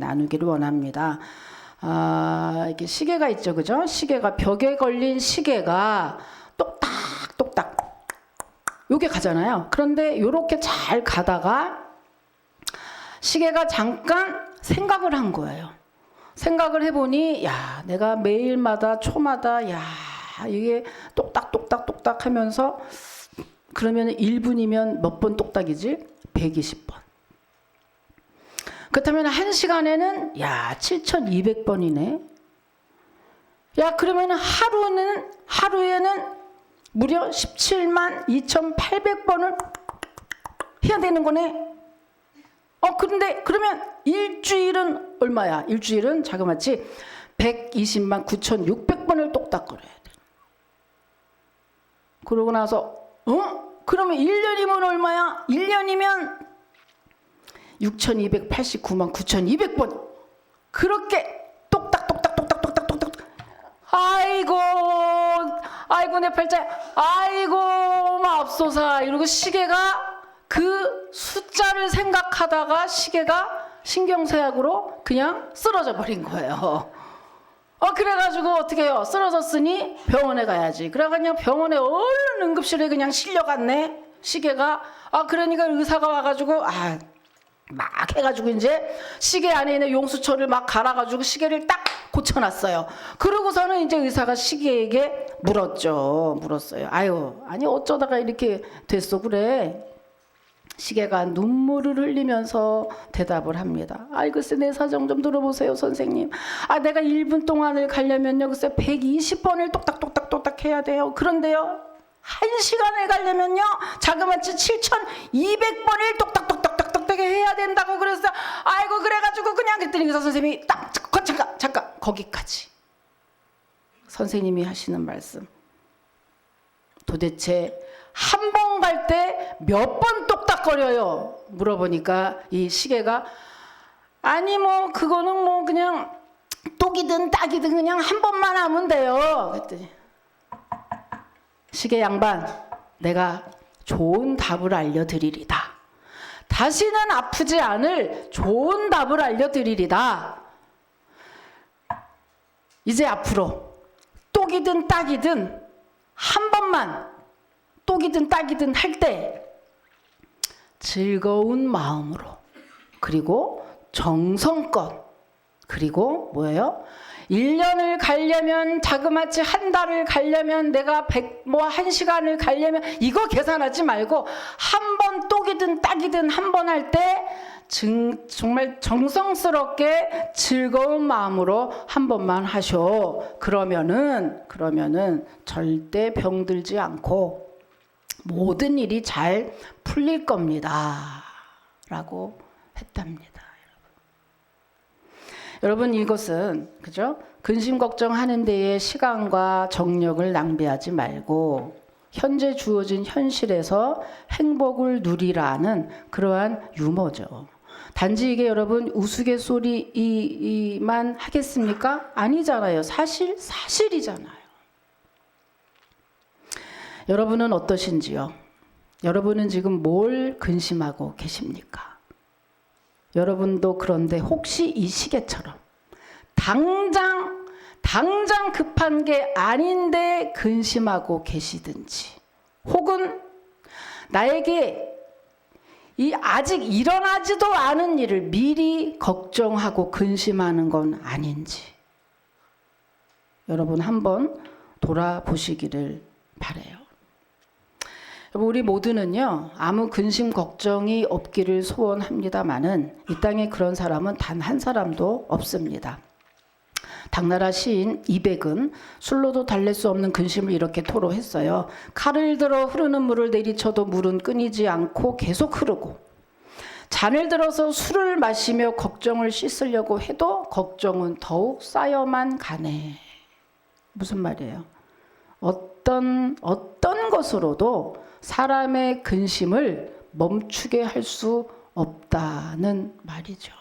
나누기를 원합니다. 이렇게 시계가 있죠, 그죠? 시계가 벽에 걸린 시계가 똑딱똑딱 요게 가잖아요. 그런데 요렇게 잘 가다가 시계가 잠깐 생각을 한 거예요. 생각을 해보니 야, 내가 매일마다 초마다 야, 이게 똑딱똑딱똑딱 하면서 그러면 1분이면 몇 번 똑딱이지? 120번. 그렇다면 1시간에는 야 7200번이네. 야 그러면 하루에는 무려 17만 2800번을 해야 되는 거네. 근데 그러면 일주일은 얼마야? 일주일은 자그마치 120만 9600번을 똑딱거려야 돼. 그러고 나서 그러면 1년이면 얼마야? 1년이면 6289만 9200번 그렇게 똑딱똑딱똑딱똑딱똑딱 아이고 내 팔자야 아이고 맙소사 이러고 시계가 그 숫자를 생각하다가 시계가 신경쇠약으로 그냥 쓰러져 버린 거예요. 그래가지고 어떻게 해요? 쓰러졌으니 병원에 가야지. 그래가지고 병원에 얼른 응급실에 그냥 실려갔네. 시계가. 그러니까 의사가 와가지고 막 해가지고 이제 시계 안에 있는 용수철을 막 갈아가지고 시계를 딱 고쳐놨어요. 그러고서는 이제 의사가 시계에게 물었어요. 아니 어쩌다가 이렇게 됐어 그래. 시계가 눈물을 흘리면서 대답을 합니다. 글쎄 내 사정 좀 들어보세요 선생님. 내가 1분 동안을 가려면요 글쎄 120번을 똑딱똑딱똑딱 해야 돼요. 그런데요 1시간을 가려면요 자그마치 7200번을 똑딱똑딱똑딱 해야 된다고 그랬어요. 그래가지고 그냥 그랬더니 의사 선생님이 잠깐 거기까지. 선생님이 하시는 말씀 도대체 한 번 갈 때 몇 번 똑딱거려요? 물어보니까 이 시계가 그거는 그냥 똑이든 딱이든 그냥 한 번만 하면 돼요. 그랬더니 시계 양반 내가 좋은 답을 알려드리리다. 다시는 아프지 않을 좋은 답을 알려드리리다. 이제 앞으로 똑이든 딱이든 한 번만 똑이든 딱이든 할 때 즐거운 마음으로 그리고 정성껏 그리고 뭐예요? 1년을 가려면 자그마치 한 달을 가려면 내가 1시간을 가려면 이거 계산하지 말고 한 번 똑이든 딱이든 한 번 할 때 정말 정성스럽게 즐거운 마음으로 한 번만 하셔. 그러면은 절대 병들지 않고 모든 일이 잘 풀릴 겁니다. 라고 했답니다. 여러분 이것은 그죠? 근심 걱정하는 데에 시간과 정력을 낭비하지 말고 현재 주어진 현실에서 행복을 누리라는 그러한 유머죠. 단지 이게 여러분 우스갯소리만 하겠습니까? 아니잖아요. 사실이잖아요. 여러분은 어떠신지요? 여러분은 지금 뭘 근심하고 계십니까? 여러분도 그런데 혹시 이 시계처럼 당장 급한 게 아닌데 근심하고 계시든지 혹은 나에게 이 아직 일어나지도 않은 일을 미리 걱정하고 근심하는 건 아닌지 여러분 한번 돌아보시기를 바라요. 우리 모두는요 아무 근심 걱정이 없기를 소원합니다마는 이 땅에 그런 사람은 단 한 사람도 없습니다. 당나라 시인 이백은 술로도 달랠 수 없는 근심을 이렇게 토로했어요. 칼을 들어 흐르는 물을 내리쳐도 물은 끊이지 않고 계속 흐르고 잔을 들어서 술을 마시며 걱정을 씻으려고 해도 걱정은 더욱 쌓여만 가네. 무슨 말이에요? 어떤 것으로도 사람의 근심을 멈추게 할 수 없다는 말이죠.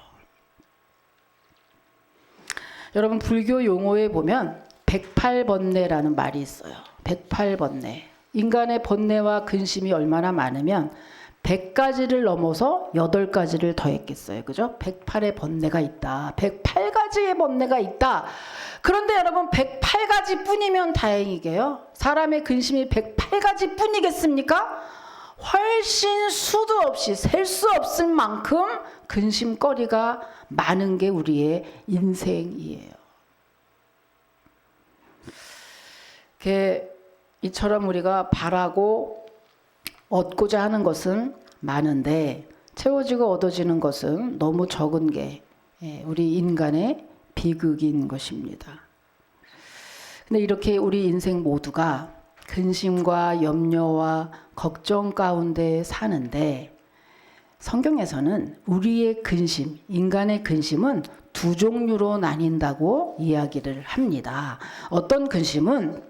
여러분 불교 용어에 보면 108번뇌라는 말이 있어요. 108번뇌. 인간의 번뇌와 근심이 얼마나 많으면 100가지를 넘어서 8가지를 더했겠어요. 그죠? 108의 번뇌가 있다. 108가지의 번뇌가 있다. 그런데 여러분 108가지 뿐이면 다행이게요. 사람의 근심이 108가지 뿐이겠습니까? 훨씬 수도 없이 셀 수 없을 만큼 근심거리가 많은 게 우리의 인생이에요. 이처럼 우리가 바라고 얻고자 하는 것은 많은데 채워지고 얻어지는 것은 너무 적은 게 우리 인간의 비극인 것입니다. 근데 이렇게 우리 인생 모두가 근심과 염려와 걱정 가운데 사는데 성경에서는 우리의 근심, 인간의 근심은 두 종류로 나뉜다고 이야기를 합니다. 어떤 근심은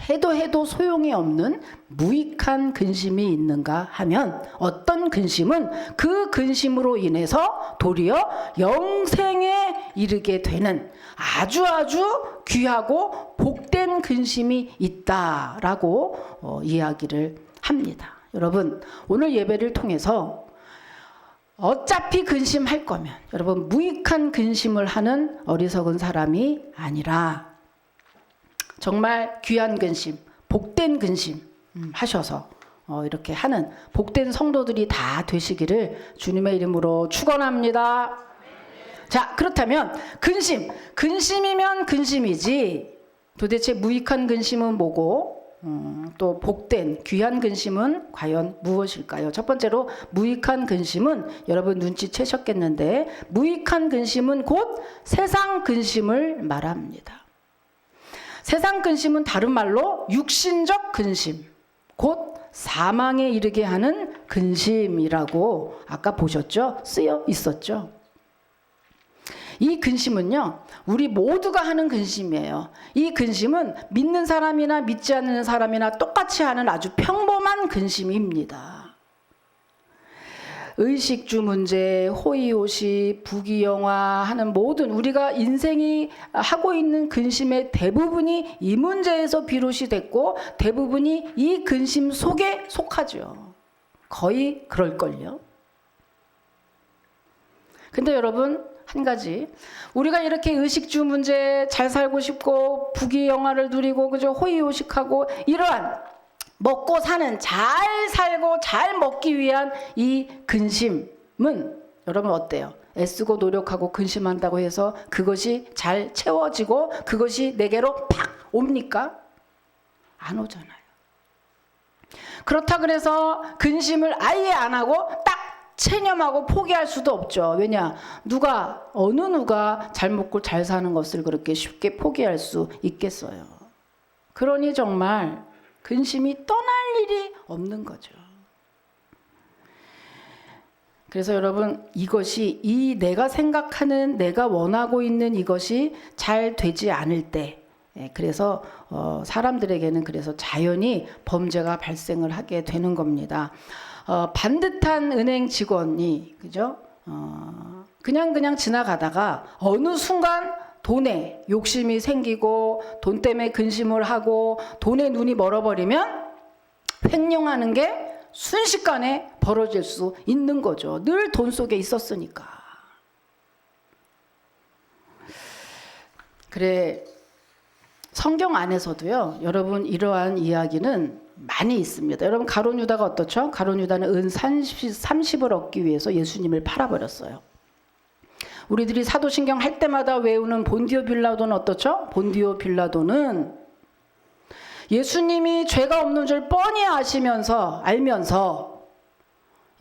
해도 소용이 없는 무익한 근심이 있는가 하면 어떤 근심은 그 근심으로 인해서 도리어 영생에 이르게 되는 아주 귀하고 복된 근심이 있다라고 이야기를 합니다. 여러분 오늘 예배를 통해서 어차피 근심할 거면 여러분 무익한 근심을 하는 어리석은 사람이 아니라 정말 귀한 근심, 복된 근심 하셔서 이렇게 하는 복된 성도들이 다 되시기를 주님의 이름으로 축원합니다. 자, 그렇다면 근심이면 근심이지 도대체 무익한 근심은 뭐고 또 복된 귀한 근심은 과연 무엇일까요? 첫 번째로 무익한 근심은 여러분 눈치채셨겠는데 무익한 근심은 곧 세상 근심을 말합니다. 세상 근심은 다른 말로 육신적 근심, 곧 사망에 이르게 하는 근심이라고 아까 보셨죠? 쓰여 있었죠. 이 근심은요, 우리 모두가 하는 근심이에요. 이 근심은 믿는 사람이나 믿지 않는 사람이나 똑같이 하는 아주 평범한 근심입니다. 의식주 문제, 호의호식, 부귀영화 하는 모든 우리가 인생이 하고 있는 근심의 대부분이 이 문제에서 비롯이 됐고 대부분이 이 근심 속에 속하죠. 거의 그럴걸요. 근데 여러분 한 가지 우리가 이렇게 의식주 문제 잘 살고 싶고 부귀영화를 누리고 그죠 호의호식하고 이러한 먹고 사는 잘 살고 잘 먹기 위한 이 근심은 여러분 어때요? 애쓰고 노력하고 근심한다고 해서 그것이 잘 채워지고 그것이 내게로 팍 옵니까? 안 오잖아요. 그렇다 그래서 근심을 아예 안 하고 딱 체념하고 포기할 수도 없죠. 왜냐? 어느 누가 잘 먹고 잘 사는 것을 그렇게 쉽게 포기할 수 있겠어요. 그러니 정말 근심이 떠날 일이 없는 거죠. 그래서 여러분 이것이 내가 생각하는 내가 원하고 있는 이것이 잘 되지 않을 때 그래서 사람들에게는 그래서 자연히 범죄가 발생을 하게 되는 겁니다. 반듯한 은행 직원이 그죠? 그냥 지나가다가 어느 순간 돈에 욕심이 생기고 돈 때문에 근심을 하고 돈에 눈이 멀어버리면 횡령하는 게 순식간에 벌어질 수 있는 거죠. 늘 돈 속에 있었으니까. 그래 성경 안에서도요. 여러분 이러한 이야기는 많이 있습니다. 여러분 가룟 유다가 어떻죠? 가룟 유다는 은 30을 얻기 위해서 예수님을 팔아버렸어요. 우리들이 사도신경 할 때마다 외우는 본디오 빌라도는 어떻죠? 본디오 빌라도는 예수님이 죄가 없는 줄 뻔히 알면서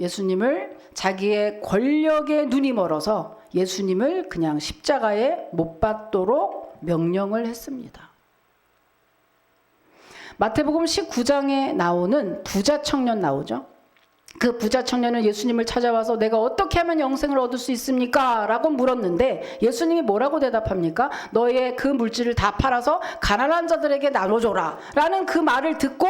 예수님을 자기의 권력에 눈이 멀어서 예수님을 그냥 십자가에 못 박도록 명령을 했습니다. 마태복음 19장에 나오는 부자 청년 나오죠. 그 부자 청년은 예수님을 찾아와서 내가 어떻게 하면 영생을 얻을 수 있습니까? 라고 물었는데 예수님이 뭐라고 대답합니까? 너의 그 물질을 다 팔아서 가난한 자들에게 나눠줘라 라는 그 말을 듣고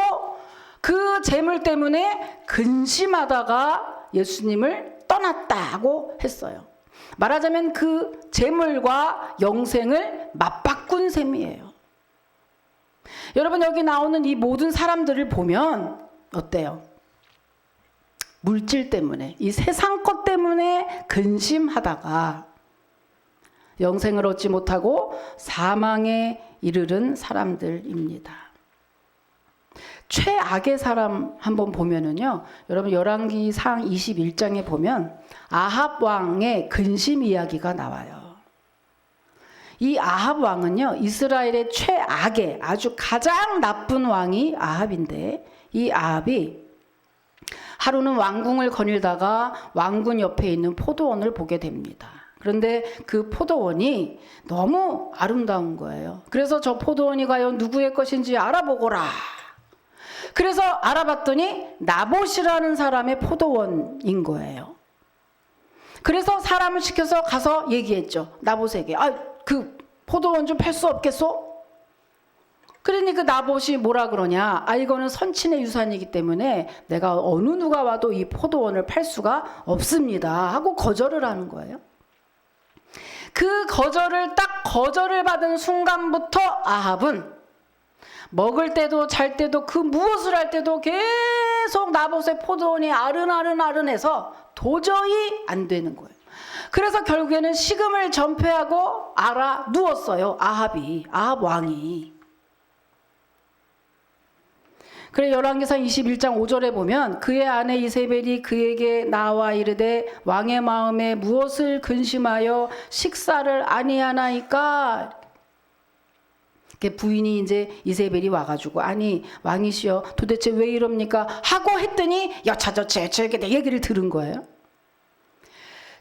그 재물 때문에 근심하다가 예수님을 떠났다고 했어요. 말하자면 그 재물과 영생을 맞바꾼 셈이에요. 여러분 여기 나오는 이 모든 사람들을 보면 어때요? 물질 때문에, 이 세상 것 때문에 근심하다가 영생을 얻지 못하고 사망에 이르는 사람들입니다. 최악의 사람 한번 보면은요, 여러분 열왕기상 21장에 보면 아합 왕의 근심 이야기가 나와요. 이 아합 왕은요, 이스라엘의 최악의 아주 가장 나쁜 왕이 아합인데, 이 아합이 하루는 왕궁을 거닐다가 왕궁 옆에 있는 포도원을 보게 됩니다. 그런데 그 포도원이 너무 아름다운 거예요. 그래서 저 포도원이 과연 누구의 것인지 알아보거라. 그래서 알아봤더니 나봇이라는 사람의 포도원인 거예요. 그래서 사람을 시켜서 가서 얘기했죠. 나봇에게. 그 포도원 좀 팔 수 없겠소? 그러니 그 나봇이 뭐라 그러냐. 이거는 선친의 유산이기 때문에 내가 어느 누가 와도 이 포도원을 팔 수가 없습니다. 하고 거절을 하는 거예요. 그 거절을 받은 순간부터 아합은 먹을 때도 잘 때도 그 무엇을 할 때도 계속 나봇의 포도원이 아른아른해서 도저히 안 되는 거예요. 그래서 결국에는 식음을 전폐하고 알아 누웠어요. 아합 왕이. 그래 열왕기상 21장 5절에 보면 그의 아내 이세벨이 그에게 나와 이르되 왕의 마음에 무엇을 근심하여 식사를 아니하나이까. 부인이 이제 이세벨이 와가지고 아니 왕이시여 도대체 왜 이럽니까 하고 했더니 여차저차 이렇게 얘기를 들은 거예요.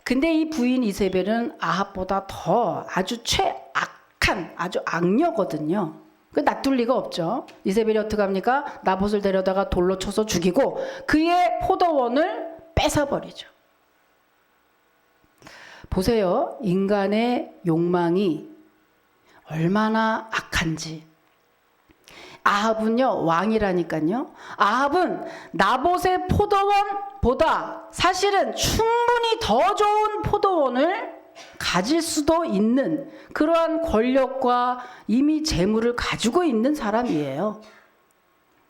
근데 이 부인 이세벨은 아합보다 더 아주 최악한 아주 악녀거든요. 그 놔둘 리가 없죠. 이세벨이 어떻게 합니까? 나봇을 데려다가 돌로 쳐서 죽이고 그의 포도원을 뺏어버리죠. 보세요. 인간의 욕망이 얼마나 악한지. 아합은요 왕이라니까요. 아합은 나봇의 포도원보다 사실은 충분히 더 좋은 포도원을 가질 수도 있는 그러한 권력과 이미 재물을 가지고 있는 사람이에요.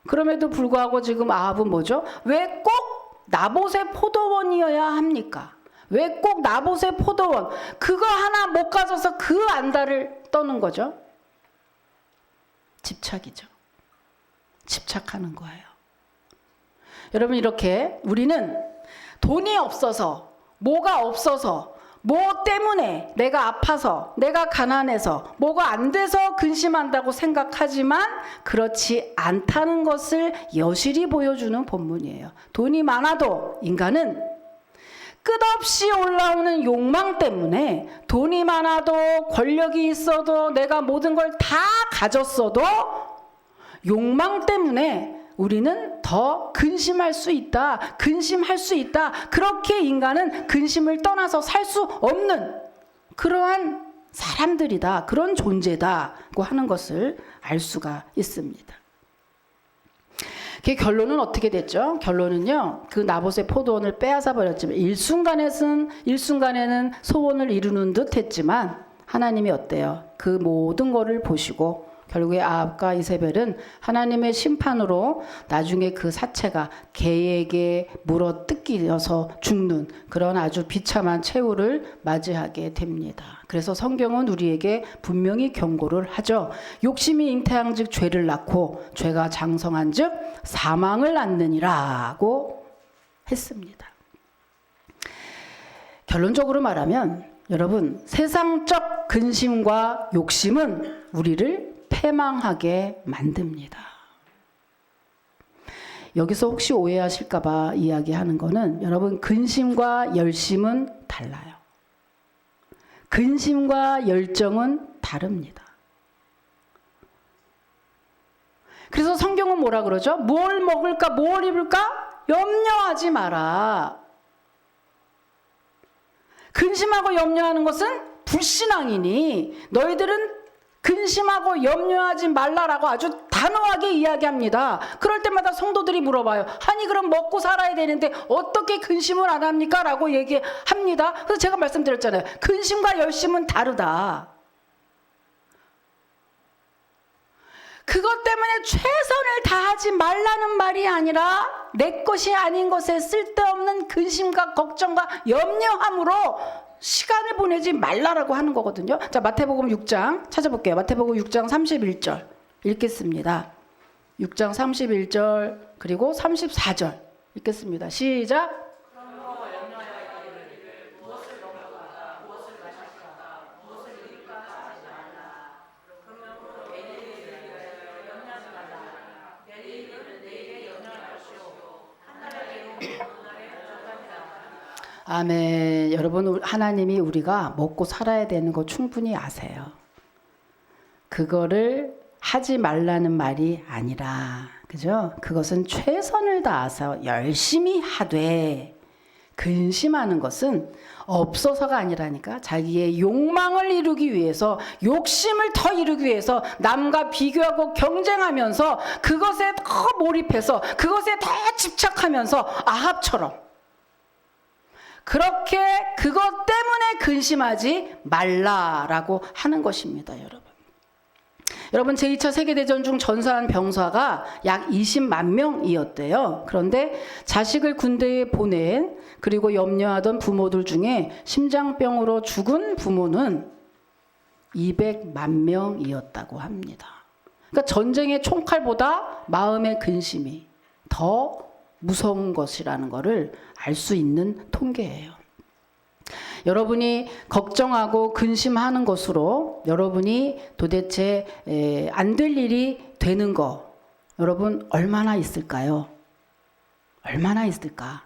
그럼에도 불구하고 지금 아합은 뭐죠? 왜 꼭 나봇의 포도원이어야 합니까? 왜 꼭 나봇의 포도원? 그거 하나 못 가져서 그 안달을 떠는 거죠. 집착이죠. 집착하는 거예요. 여러분 이렇게 우리는 돈이 없어서 뭐가 없어서 뭐 때문에 내가 아파서 내가 가난해서 뭐가 안 돼서 근심한다고 생각하지만 그렇지 않다는 것을 여실히 보여주는 본문이에요. 돈이 많아도 인간은 끝없이 올라오는 욕망 때문에 돈이 많아도 권력이 있어도 내가 모든 걸 다 가졌어도 욕망 때문에 우리는 더 근심할 수 있다. 그렇게 인간은 근심을 떠나서 살 수 없는 그러한 사람들이다. 그런 존재다고 하는 것을 알 수가 있습니다. 그 결론은 어떻게 됐죠? 결론은요. 그 나봇의 포도원을 빼앗아 버렸지만 일순간에는 소원을 이루는 듯 했지만 하나님이 어때요? 그 모든 거를 보시고 결국에 아합과 이세벨은 하나님의 심판으로 나중에 그 사체가 개에게 물어 뜯기려서 죽는 그런 아주 비참한 최후를 맞이하게 됩니다. 그래서 성경은 우리에게 분명히 경고를 하죠. 욕심이 잉태한즉 죄를 낳고 죄가 장성한즉 사망을 낳느니라고 했습니다. 결론적으로 말하면 여러분 세상적 근심과 욕심은 우리를 패망하게 만듭니다. 여기서 혹시 오해하실까봐 이야기하는 거는 여러분 근심과 열심은 달라요. 근심과 열정은 다릅니다. 그래서 성경은 뭐라 그러죠? 뭘 먹을까, 뭘 입을까? 염려하지 마라. 근심하고 염려하는 것은 불신앙이니 너희들은 근심하고 염려하지 말라라고 아주 단호하게 이야기합니다. 그럴 때마다 성도들이 물어봐요. 아니 그럼 먹고 살아야 되는데 어떻게 근심을 안 합니까? 라고 얘기합니다. 그래서 제가 말씀드렸잖아요. 근심과 열심은 다르다. 그것 때문에 최선을 다하지 말라는 말이 아니라 내 것이 아닌 것에 쓸데없는 근심과 걱정과 염려함으로 시간을 보내지 말라라고 하는 거거든요. 자, 마태복음 6장 찾아볼게요. 마태복음 6장 31절 읽겠습니다. 6장 31절 그리고 34절 읽겠습니다. 시작. 아멘. 여러분, 하나님이 우리가 먹고 살아야 되는 거 충분히 아세요. 그거를 하지 말라는 말이 아니라, 그죠? 그것은 최선을 다해서 열심히 하되, 근심하는 것은 없어서가 아니라니까. 자기의 욕망을 이루기 위해서, 욕심을 더 이루기 위해서 남과 비교하고 경쟁하면서 그것에 더 몰입해서 그것에 더 집착하면서 아합처럼 그렇게 그것 때문에 근심하지 말라라고 하는 것입니다, 여러분. 여러분, 제2차 세계대전 중 전사한 병사가 약 20만 명이었대요. 그런데 자식을 군대에 보낸 그리고 염려하던 부모들 중에 심장병으로 죽은 부모는 200만 명이었다고 합니다. 그러니까 전쟁의 총칼보다 마음의 근심이 더 무서운 것이라는 것을 알 수 있는 통계예요. 여러분이 걱정하고 근심하는 것으로 여러분이 도대체 안 될 일이 되는 거 여러분 얼마나 있을까요? 얼마나 있을까?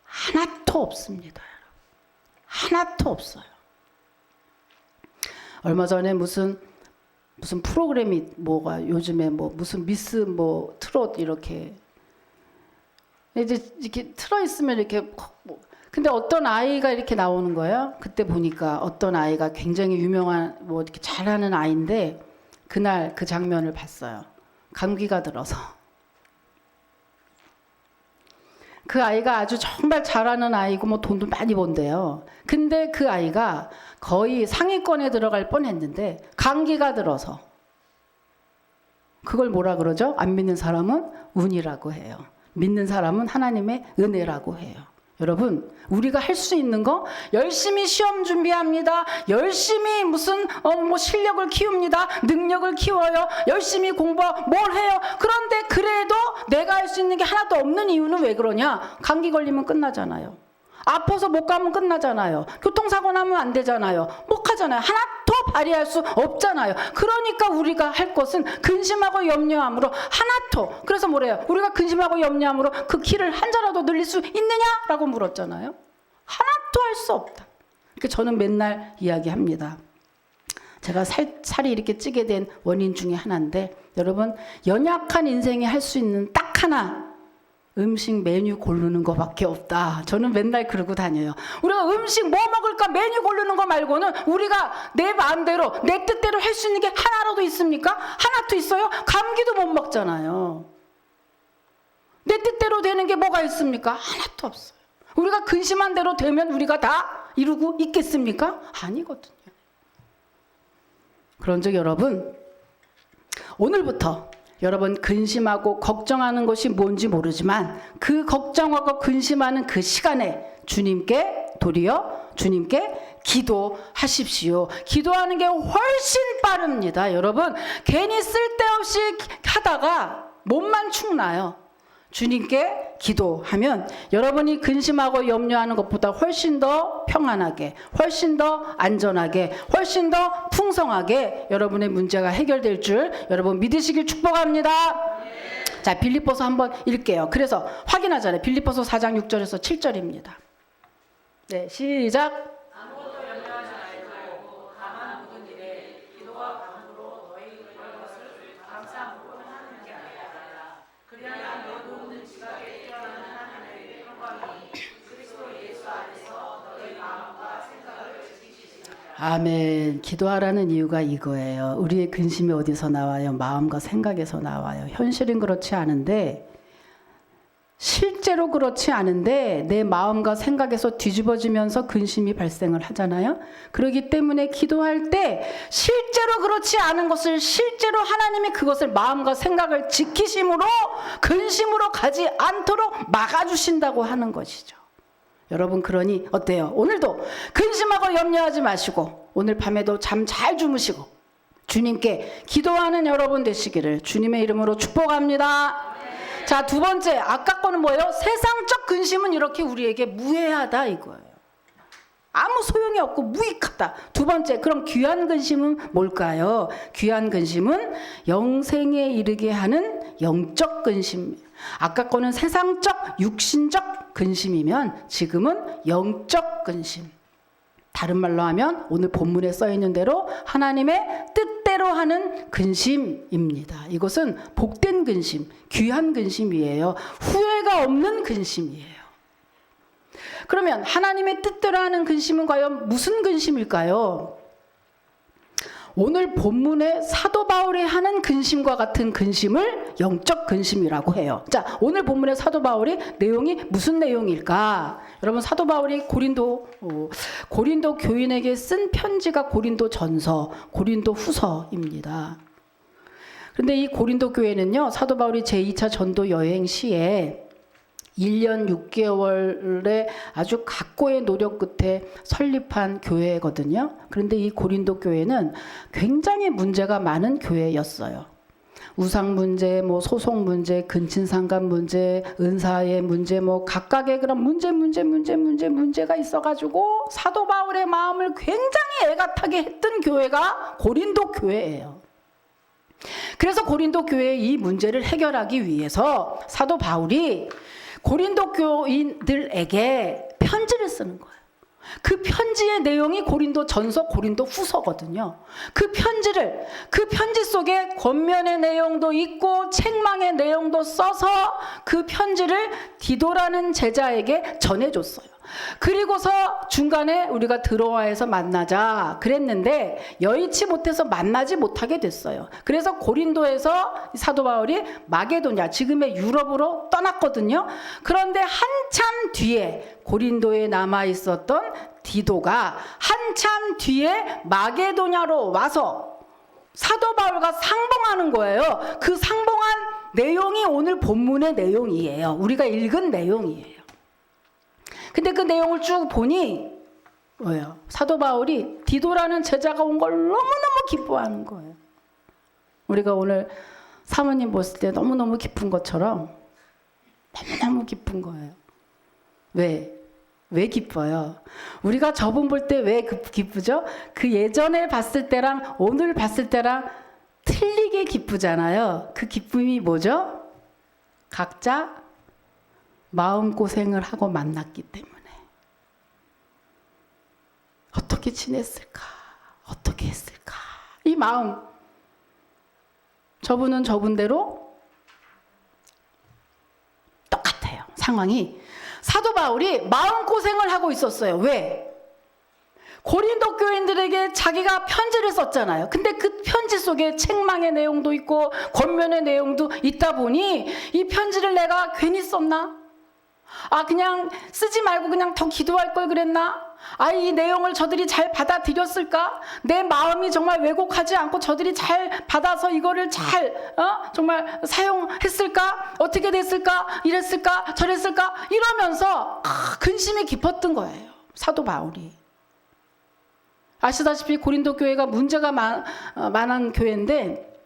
하나도 없습니다. 하나도 없어요. 얼마 전에 무슨 프로그램이 뭐가 요즘에 뭐 무슨 미스 뭐 트롯 이렇게 이제 이렇게 틀어 있으면 이렇게 근데 어떤 아이가 이렇게 나오는 거예요. 그때 보니까 어떤 아이가 굉장히 유명한 뭐 이렇게 잘하는 아이인데 그날 그 장면을 봤어요. 감기가 들어서 그 아이가 아주 정말 잘하는 아이고 뭐 돈도 많이 번대요. 근데 그 아이가 거의 상위권에 들어갈 뻔했는데 감기가 들어서 그걸 뭐라 그러죠? 안 믿는 사람은 운이라고 해요. 믿는 사람은 하나님의 은혜라고 해요. 여러분, 우리가 할 수 있는 거 열심히 시험 준비합니다. 열심히 무슨 뭐 실력을 키웁니다. 능력을 키워요. 열심히 뭘 해요. 그런데 그래도 내가 할 수 있는 게 하나도 없는 이유는 왜 그러냐? 감기 걸리면 끝나잖아요. 아파서 못 가면 끝나잖아요. 교통사고 나면 안 되잖아요. 못 가잖아요. 하나도 발휘할 수 없잖아요. 그러니까 우리가 할 것은 근심하고 염려함으로 하나도. 그래서 뭐래요? 우리가 근심하고 염려함으로 그 키를 한 자라도 늘릴 수 있느냐라고 물었잖아요. 하나도 할 수 없다. 그러니까 저는 맨날 이야기합니다. 제가 살이 이렇게 찌게 된 원인 중에 하나인데 여러분, 연약한 인생이 할 수 있는 딱 하나, 음식 메뉴 고르는 거밖에 없다. 저는 맨날 그러고 다녀요. 우리가 음식 뭐 먹을까 메뉴 고르는 거 말고는 우리가 내 마음대로 내 뜻대로 할 수 있는 게 하나라도 있습니까? 하나도 있어요? 감기도 못 먹잖아요. 내 뜻대로 되는 게 뭐가 있습니까? 하나도 없어요. 우리가 근심한 대로 되면 우리가 다 이루고 있겠습니까? 아니거든요. 그런즉 여러분, 오늘부터 여러분 근심하고 걱정하는 것이 뭔지 모르지만 그 걱정하고 근심하는 그 시간에 주님께 기도하십시오. 기도하는 게 훨씬 빠릅니다. 여러분, 괜히 쓸데없이 하다가 몸만 축나요. 주님께 기도하면 여러분이 근심하고 염려하는 것보다 훨씬 더 평안하게, 훨씬 더 안전하게, 훨씬 더 풍성하게 여러분의 문제가 해결될 줄 여러분 믿으시길 축복합니다. 자, 빌립보서 한번 읽게요. 그래서 확인하잖아요. 빌립보서 4장 6절에서 7절입니다. 네, 시작. 아멘. 기도하라는 이유가 이거예요. 우리의 근심이 어디서 나와요? 마음과 생각에서 나와요. 현실은 그렇지 않은데 실제로 그렇지 않은데 내 마음과 생각에서 뒤집어지면서 근심이 발생을 하잖아요. 그렇기 때문에 기도할 때 실제로 그렇지 않은 것을 실제로 하나님이 그것을 마음과 생각을 지키심으로 근심으로 가지 않도록 막아주신다고 하는 것이죠. 여러분, 그러니 어때요? 오늘도 근심하고 염려하지 마시고 오늘 밤에도 잠 잘 주무시고 주님께 기도하는 여러분 되시기를 주님의 이름으로 축복합니다. 자, 두 번째, 아까 거는 뭐예요? 세상적 근심은 이렇게 우리에게 무해하다 이거예요. 아무 소용이 없고 무익하다. 두 번째, 그럼 귀한 근심은 뭘까요? 귀한 근심은 영생에 이르게 하는 영적 근심. 아까 거는 세상적, 육신적 근심이면 지금은 영적 근심. 다른 말로 하면 오늘 본문에 써 있는 대로 하나님의 뜻대로 하는 근심입니다. 이것은 복된 근심, 귀한 근심이에요. 후회가 없는 근심이에요. 그러면 하나님의 뜻대로 하는 근심은 과연 무슨 근심일까요? 오늘 본문의 사도 바울이 하는 근심과 같은 근심을 영적 근심이라고 해요. 자, 오늘 본문의 사도 바울이 내용이 무슨 내용일까? 여러분, 사도 바울이 고린도 교인에게 쓴 편지가 고린도 전서, 고린도 후서입니다. 그런데 이 고린도 교회는요, 사도 바울이 제2차 전도 여행 시에 1년 6개월의 아주 각고의 노력 끝에 설립한 교회거든요. 그런데 이 고린도 교회는 굉장히 문제가 많은 교회였어요. 우상 문제, 뭐 소송 문제, 근친상간 문제, 은사의 문제, 뭐 각각의 그런 문제가 있어가지고 사도 바울의 마음을 굉장히 애가 타게 했던 교회가 고린도 교회예요. 그래서 고린도 교회의 이 문제를 해결하기 위해서 사도 바울이 고린도 교인들에게 편지를 쓰는 거예요. 그 편지의 내용이 고린도 전서, 고린도 후서거든요. 그 편지 속에 권면의 내용도 있고 책망의 내용도 써서 그 편지를 디도라는 제자에게 전해줬어요. 그리고서 중간에 우리가 드로아에서 만나자 그랬는데 여의치 못해서 만나지 못하게 됐어요. 그래서 고린도에서 사도 바울이 마게도냐, 지금의 유럽으로 떠났거든요. 그런데 한참 뒤에 고린도에 남아 있었던 디도가 한참 뒤에 마게도냐로 와서 사도 바울과 상봉하는 거예요. 그 상봉한 내용이 오늘 본문의 내용이에요. 우리가 읽은 내용이에요. 근데 그 내용을 쭉 보니 뭐예요? 사도 바울이 디도라는 제자가 온 걸 너무너무 기뻐하는 거예요. 우리가 오늘 사모님 봤을 때 너무너무 기쁜 것처럼 너무너무 기쁜 거예요. 왜 기뻐요? 우리가 저분 볼 때 왜 기쁘죠? 그 예전에 봤을 때랑 오늘 봤을 때랑 틀리게 기쁘잖아요. 그 기쁨이 뭐죠? 각자 마음고생을 하고 만났기 때문에. 어떻게 지냈을까? 어떻게 했을까? 이 마음. 저분은 저분대로 똑같아요. 상황이. 사도 바울이 마음고생을 하고 있었어요. 왜? 고린도 교인들에게 자기가 편지를 썼잖아요. 근데 그 편지 속에 책망의 내용도 있고 권면의 내용도 있다 보니 이 편지를 내가 괜히 썼나? 그냥 쓰지 말고 그냥 더 기도할 걸 그랬나? 이 내용을 저들이 잘 받아들였을까? 내 마음이 정말 왜곡하지 않고 저들이 잘 받아서 이거를 잘 정말 사용했을까? 어떻게 됐을까? 이랬을까? 저랬을까? 이러면서 근심이 깊었던 거예요. 사도 바울이. 아시다시피 고린도 교회가 문제가 많은 교회인데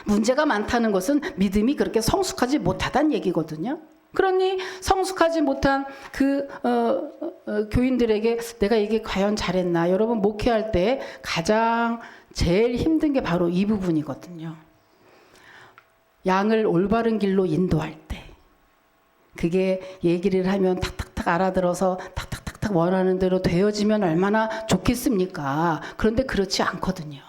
문제가 많다는 것은 믿음이 그렇게 성숙하지 못하다는 얘기거든요. 그러니 성숙하지 못한 그 교인들에게 내가 이게 과연 잘했나? 여러분 목회할 때 가장 제일 힘든 게 바로 이 부분이거든요. 양을 올바른 길로 인도할 때 그게 얘기를 하면 탁탁탁 알아들어서 탁탁탁탁 원하는 대로 되어지면 얼마나 좋겠습니까? 그런데 그렇지 않거든요.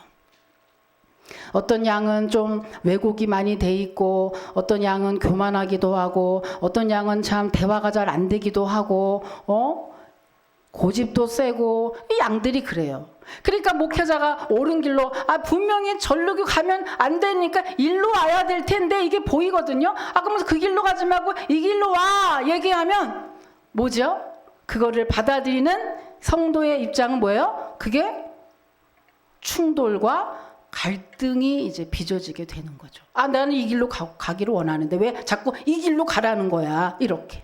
어떤 양은 좀 왜곡이 많이 돼 있고 어떤 양은 교만하기도 하고 어떤 양은 참 대화가 잘 안 되기도 하고 고집도 세고 이 양들이 그래요. 그러니까 목회자가 옳은 길로 분명히 절로 가면 안 되니까 일로 와야 될 텐데 이게 보이거든요. 그러면서 그 길로 가지 말고 이 길로 와 얘기하면 뭐죠? 그거를 받아들이는 성도의 입장은 뭐예요? 그게 충돌과 갈등이 이제 빚어지게 되는 거죠. 나는 이 길로 가기를 원하는데 왜 자꾸 이 길로 가라는 거야? 이렇게.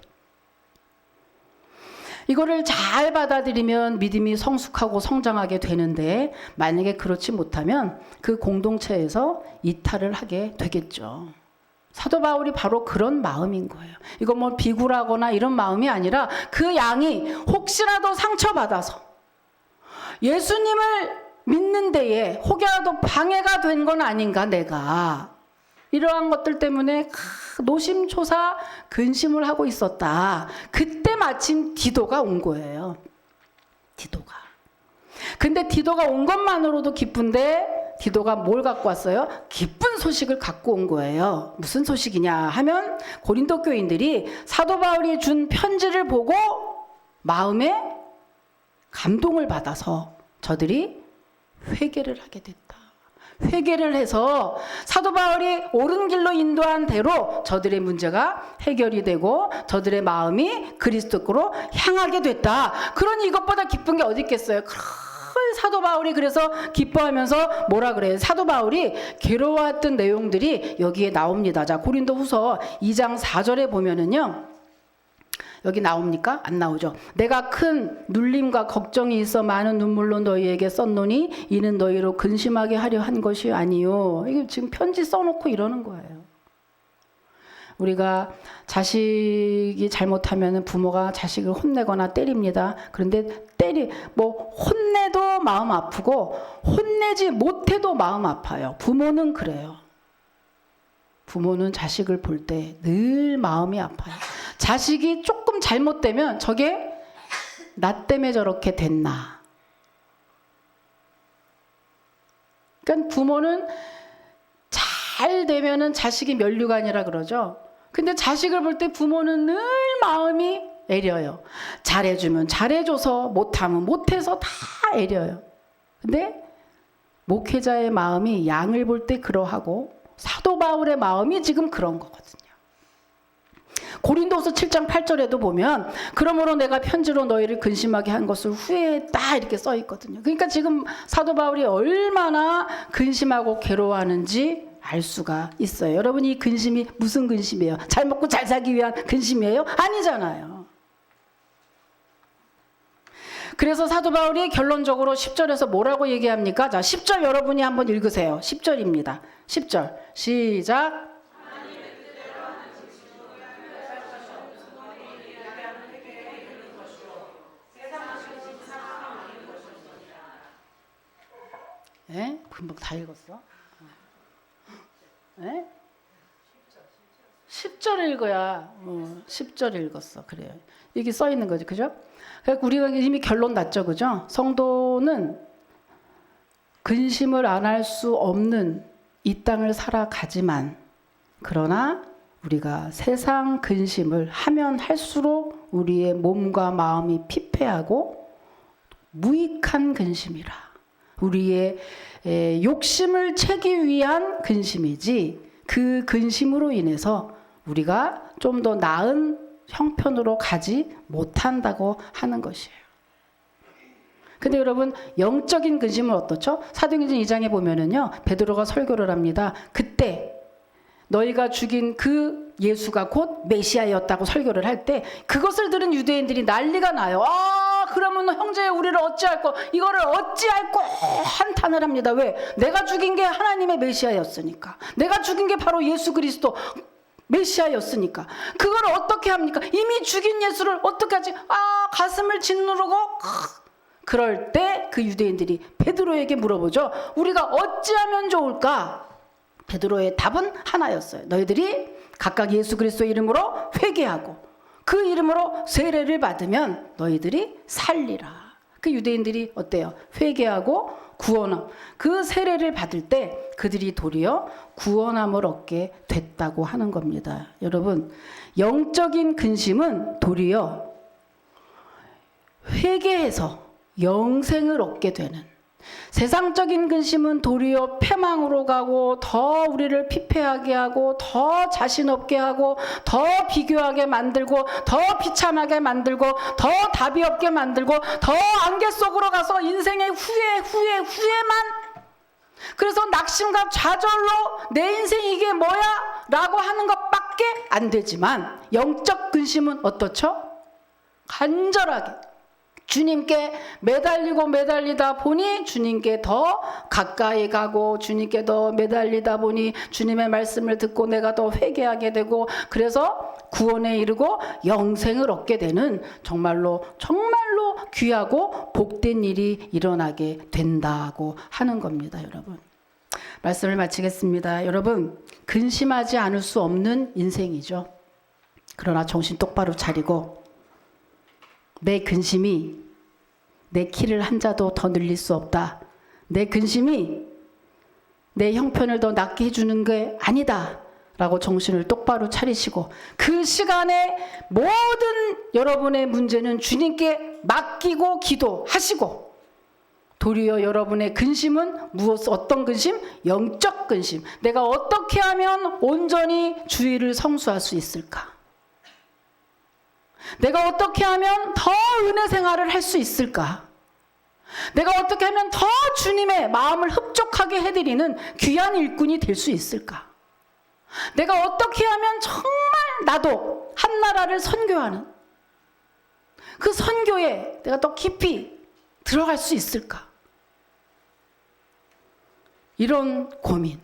이거를 잘 받아들이면 믿음이 성숙하고 성장하게 되는데 만약에 그렇지 못하면 그 공동체에서 이탈을 하게 되겠죠. 사도 바울이 바로 그런 마음인 거예요. 이거 뭐 비굴하거나 이런 마음이 아니라 그 양이 혹시라도 상처받아서 예수님을 믿는 데에 혹여라도 방해가 된 건 아닌가 내가. 이러한 것들 때문에 노심초사 근심을 하고 있었다. 그때 마침 디도가 온 거예요. 디도가. 근데 디도가 온 것만으로도 기쁜데 디도가 뭘 갖고 왔어요? 기쁜 소식을 갖고 온 거예요. 무슨 소식이냐 하면 고린도 교인들이 사도 바울이 준 편지를 보고 마음에 감동을 받아서 저들이 회개를 하게 됐다. 회개를 해서 사도 바울이 옳은 길로 인도한 대로 저들의 문제가 해결이 되고 저들의 마음이 그리스도께로 향하게 됐다. 그러니 이것보다 기쁜 게 어디 있겠어요? 사도 바울이 그래서 기뻐하면서 뭐라 그래요? 사도 바울이 괴로워했던 내용들이 여기에 나옵니다. 자, 고린도후서 2장 4절에 보면은요. 여기 나옵니까? 안 나오죠. 내가 큰 눌림과 걱정이 있어 많은 눈물로 너희에게 썼노니 이는 너희로 근심하게 하려 한 것이 아니요. 이게 지금 편지 써놓고 이러는 거예요. 우리가 자식이 잘못하면 부모가 자식을 혼내거나 때립니다. 그런데 혼내도 마음 아프고 혼내지 못해도 마음 아파요. 부모는 그래요. 부모는 자식을 볼 때 늘 마음이 아파요. 자식이 조금 잘못되면 저게 나 때문에 저렇게 됐나. 그러니까 부모는 잘 되면은 자식이 면류관이라 그러죠. 근데 자식을 볼 때 부모는 늘 마음이 애려요. 잘해주면 잘해줘서 못하면 못해서 다 애려요. 근데 목회자의 마음이 양을 볼 때 그러하고 사도 바울의 마음이 지금 그런 거거든요. 고린도후서 7장 8절에도 보면 그러므로 내가 편지로 너희를 근심하게 한 것을 후회했다 이렇게 써 있거든요. 그러니까 지금 사도 바울이 얼마나 근심하고 괴로워하는지 알 수가 있어요. 여러분 이 근심이 무슨 근심이에요? 잘 먹고 잘 살기 위한 근심이에요? 아니잖아요. 그래서 사도 바울이 결론적으로 10절에서 뭐라고 얘기합니까? 자, 10절 여러분이 한번 읽으세요. 10절입니다. 10절 시작. 예? 금방 다 읽었어? 예? 10절 읽어야 10절 읽었어. 그래요. 여기 써 있는 거지. 그죠? 그러니까 우리가 이미 결론 났죠. 그죠? 성도는 근심을 안 할 수 없는 이 땅을 살아가지만 그러나 우리가 세상 근심을 하면 할수록 우리의 몸과 마음이 피폐하고 무익한 근심이라. 우리의 욕심을 채기 위한 근심이지 그 근심으로 인해서 우리가 좀 더 나은 형편으로 가지 못한다고 하는 것이에요. 근데 여러분 영적인 근심은 어떻죠? 사도행전 2장에 보면은요 베드로가 설교를 합니다. 그때 너희가 죽인 그 예수가 곧 메시아였다고 설교를 할 때 그것을 들은 유대인들이 난리가 나요. 그러면 형제 우리를 어찌할 거 이거를 어찌할 거 한탄을 합니다. 왜? 내가 죽인 게 하나님의 메시아였으니까. 내가 죽인 게 바로 예수 그리스도 메시아였으니까. 그걸 어떻게 합니까? 이미 죽인 예수를 어떻게 하지? 가슴을 짓누르고 그럴 때 그 유대인들이 베드로에게 물어보죠. 우리가 어찌하면 좋을까? 베드로의 답은 하나였어요. 너희들이 각각 예수 그리스도의 이름으로 회개하고 그 이름으로 세례를 받으면 너희들이 살리라. 그 유대인들이 어때요? 회개하고 구원함. 그 세례를 받을 때 그들이 도리어 구원함을 얻게 됐다고 하는 겁니다. 여러분 영적인 근심은 도리어 회개해서 영생을 얻게 되는, 세상적인 근심은 도리어 패망으로 가고 더 우리를 피폐하게 하고 더 자신 없게 하고 더 비교하게 만들고 더 비참하게 만들고 더 답이 없게 만들고 더 안개 속으로 가서 인생의 후회만, 그래서 낙심과 좌절로 내 인생 이게 뭐야? 라고 하는 것밖에 안 되지만, 영적 근심은 어떻죠? 간절하게 주님께 매달리다 보니 주님께 더 가까이 가고, 주님께 더 매달리다 보니 주님의 말씀을 듣고 내가 더 회개하게 되고, 그래서 구원에 이르고 영생을 얻게 되는 정말로 귀하고 복된 일이 일어나게 된다고 하는 겁니다. 여러분, 말씀을 마치겠습니다. 여러분, 근심하지 않을 수 없는 인생이죠. 그러나 정신 똑바로 차리고, 내 근심이 내 키를 한 자도 더 늘릴 수 없다. 내 근심이 내 형편을 더 낫게 해주는 게 아니다. 라고 정신을 똑바로 차리시고, 그 시간에 모든 여러분의 문제는 주님께 맡기고 기도하시고, 도리어 여러분의 근심은 어떤 근심? 영적 근심. 내가 어떻게 하면 온전히 주의를 성수할 수 있을까? 내가 어떻게 하면 더 은혜 생활을 할 수 있을까? 내가 어떻게 하면 더 주님의 마음을 흡족하게 해드리는 귀한 일꾼이 될 수 있을까? 내가 어떻게 하면 정말 나도 한나라를 선교하는 그 선교에 내가 더 깊이 들어갈 수 있을까? 이런 고민.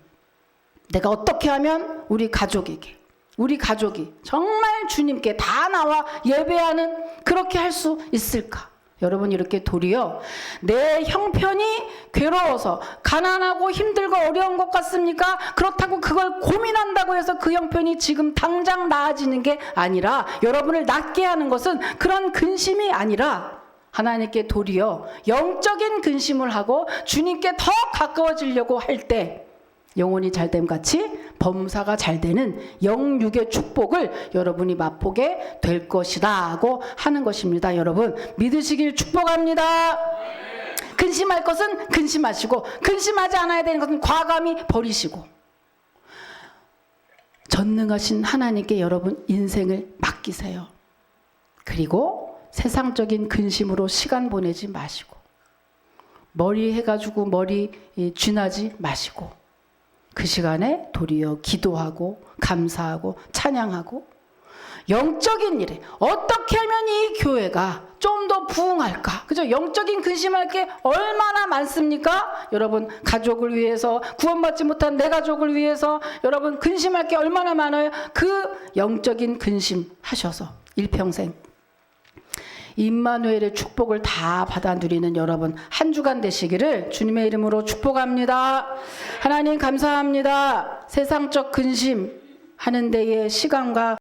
내가 어떻게 하면 우리 가족이 정말 주님께 다 나와 예배하는, 그렇게 할 수 있을까? 여러분, 이렇게 도리어 내 형편이 괴로워서 가난하고 힘들고 어려운 것 같습니까? 그렇다고 그걸 고민한다고 해서 그 형편이 지금 당장 나아지는 게 아니라, 여러분을 낫게 하는 것은 그런 근심이 아니라 하나님께 도리어 영적인 근심을 하고 주님께 더 가까워지려고 할 때 영혼이 잘됨 같이 범사가 잘되는 영육의 축복을 여러분이 맛보게 될 것이라고 하는 것입니다. 여러분, 믿으시길 축복합니다. 근심할 것은 근심하시고, 근심하지 않아야 되는 것은 과감히 버리시고, 전능하신 하나님께 여러분 인생을 맡기세요. 그리고 세상적인 근심으로 시간 보내지 마시고, 머리 해가지고 머리 쥐나지 마시고, 그 시간에 도리어 기도하고 감사하고 찬양하고, 영적인 일에 어떻게 하면 이 교회가 좀 더 부흥할까? 그죠? 영적인 근심할 게 얼마나 많습니까? 여러분, 가족을 위해서, 구원받지 못한 내 가족을 위해서 여러분 근심할 게 얼마나 많아요. 그 영적인 근심 하셔서 일평생 임마누엘의 축복을 다 받아 누리는 여러분 한 주간 되시기를 주님의 이름으로 축복합니다. 하나님 감사합니다. 세상적 근심 하는 데에 시간과